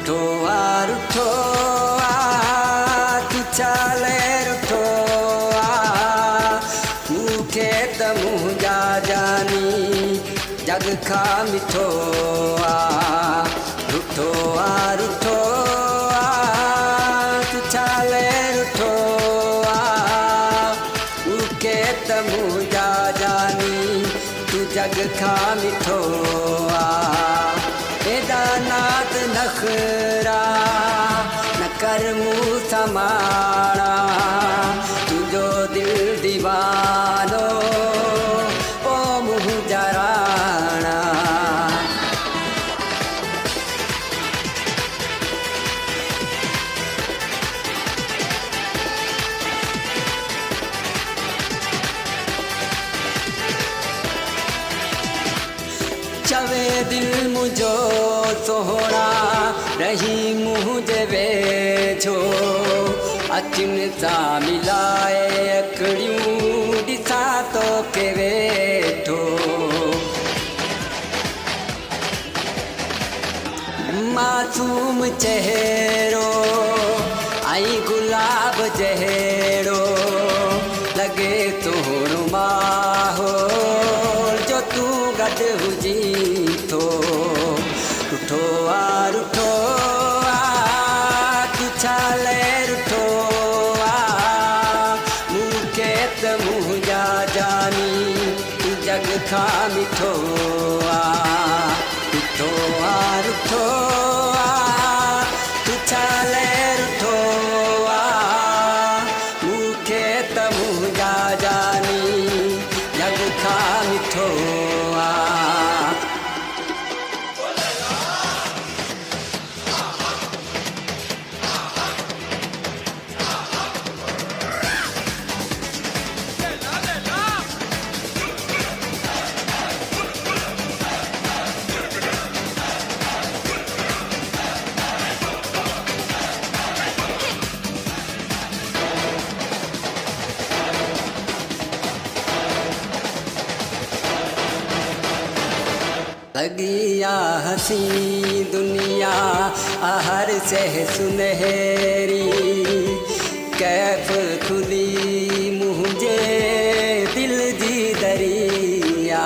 रुठो आ तू चाले रुठो मूंखे त मुंहिंजा जानी जग खां मिठो रुठो आ तू चाले रुठो मूंखे त मुंहिंजा जानी तू जग खां मिठो एदा नात नखरा न कर मूं समाणा तुझो दिल दीवानो ओ मुंहिंजा राणा चवे दिल मुझो सोहणा रही मुझे वेझो अखियुनि सां मिलाए अखड़ियूं ॾिसां तो के वेठो मासूम चेहरो आई गुलाब जहिड़ो लगे सोहणो माहौल जो तूं गॾु हुजी थो रुठो आ तू चाले रुठो मूंखे त मुंहिंजा जानी तू जग खां मिठो रुठो आ तू चाले रुठो मूंखे त मुंहिंजा जानी जग खां मिठो लगिया हसी दुनिया हर सह सुनहरी कैफ खुली मुझे दिल जी दरिया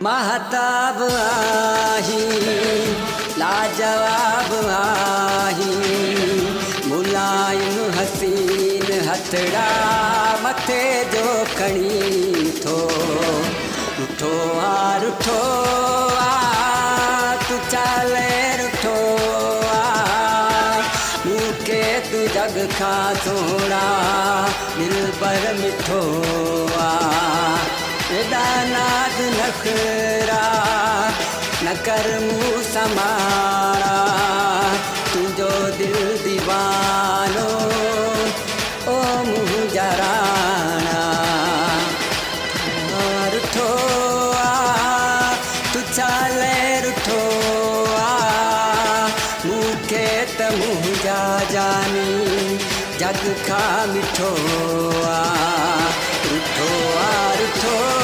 महताब आही लाजवाब आही मुलायम हसीन हथड़ा मथे जो खणी थो रुठो आ तू चाले रुठो मूंखे तू जग खां सोहणा दिल पर मिठो एॾा नाज़ नखरा न कर मूं समाणा तुंहिंजो दिल दीवानो ओ मुंहिंजा राणा रुठो आ तू चाले रुठो मूंखे त मुंहिंजा जानी जग खां मिठो रुठो आ